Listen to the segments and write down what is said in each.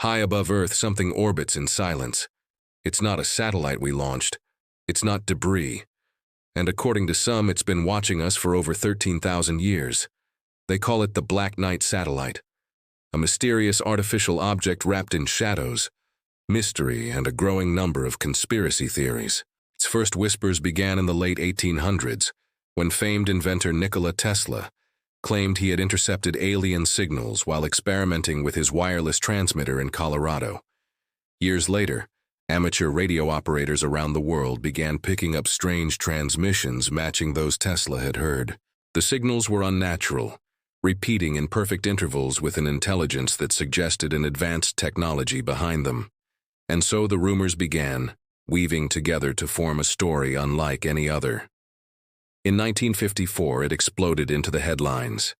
High above Earth, something orbits in silence. It's not a satellite we launched. It's not debris. And according to some, it's been watching us for over 13,000 years. They call it the Black Knight satellite, a mysterious artificial object wrapped in shadows, mystery, and a growing number of conspiracy theories. Its first whispers began in the late 1800s, when famed inventor Nikola Tesla claimed he had intercepted alien signals while experimenting with his wireless transmitter in Colorado. Years later, amateur radio operators around the world began picking up strange transmissions matching those Tesla had heard. The signals were unnatural, repeating in perfect intervals with an intelligence that suggested an advanced technology behind them. And so the rumors began, weaving together to form a story unlike any other. In 1954, it exploded into the headlines.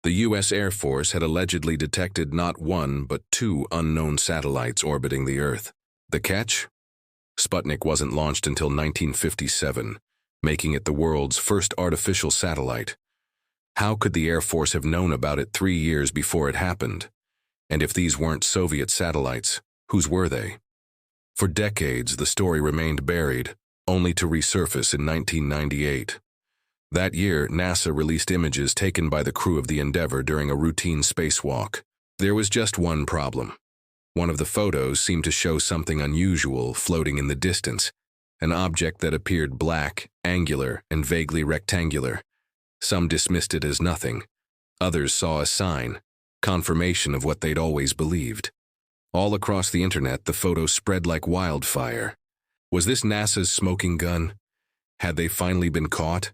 The U.S. Air Force had allegedly detected not one but two unknown satellites orbiting the Earth. The catch? Sputnik wasn't launched until 1957, making it the world's first artificial satellite. How could the Air Force have known about it 3 years before it happened? And if these weren't Soviet satellites, whose were they? For decades, the story remained buried, only to resurface in 1998. That year, NASA released images taken by the crew of the Endeavour during a routine spacewalk. There was just one problem. One of the photos seemed to show something unusual floating in the distance, an object that appeared black, angular, and vaguely rectangular. Some dismissed it as nothing. Others saw a sign, confirmation of what they'd always believed. All across the internet, the photo spread like wildfire. Was this NASA's smoking gun? Had they finally been caught?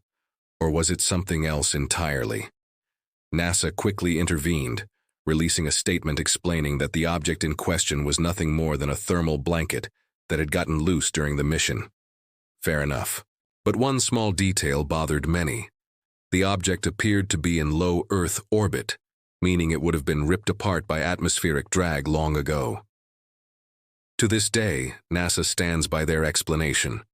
Or was it something else entirely? NASA quickly intervened, releasing a statement explaining that the object in question was nothing more than a thermal blanket that had gotten loose during the mission. Fair enough. But one small detail bothered many. The object appeared to be in low Earth orbit, meaning it would have been ripped apart by atmospheric drag long ago. To this day, NASA stands by their explanation.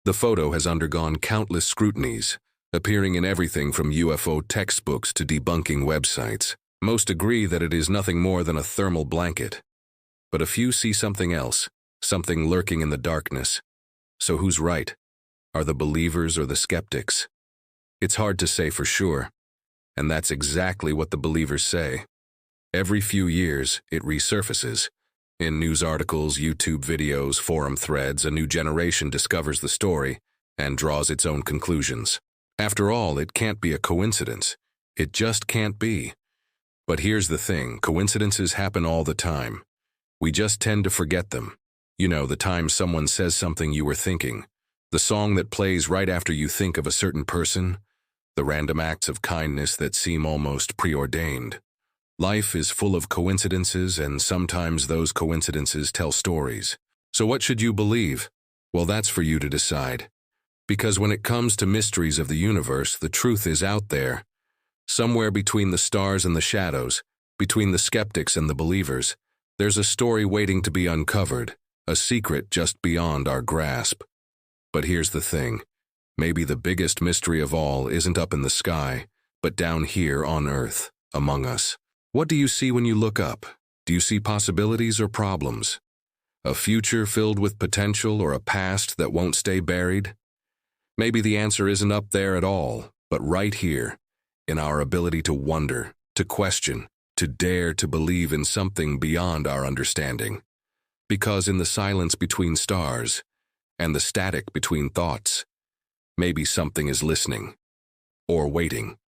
The photo has undergone countless scrutinies, appearing in everything from UFO textbooks to debunking websites. Most agree that it is nothing more than a thermal blanket. But a few see something else, something lurking in the darkness. So who's right? Are the believers or the skeptics? It's hard to say for sure, and that's exactly what the believers say. Every few years, it resurfaces. In news articles, YouTube videos, forum threads, a new generation discovers the story and draws its own conclusions. After all, it can't be a coincidence. It just can't be. But here's the thing, coincidences happen all the time. We just tend to forget them. You know, the time someone says something you were thinking, the song that plays right after you think of a certain person, the random acts of kindness that seem almost preordained. Life is full of coincidences, and sometimes those coincidences tell stories. So what should you believe? Well, that's for you to decide. Because when it comes to mysteries of the universe, the truth is out there. Somewhere between the stars and the shadows, between the skeptics and the believers, there's a story waiting to be uncovered, a secret just beyond our grasp. But here's the thing. Maybe the biggest mystery of all isn't up in the sky, but down here on Earth, among us. What do you see when you look up? Do you see possibilities or problems? A future filled with potential or a past that won't stay buried? Maybe the answer isn't up there at all, but right here, in our ability to wonder, to question, to dare to believe in something beyond our understanding. Because in the silence between stars, and the static between thoughts, maybe something is listening, or waiting.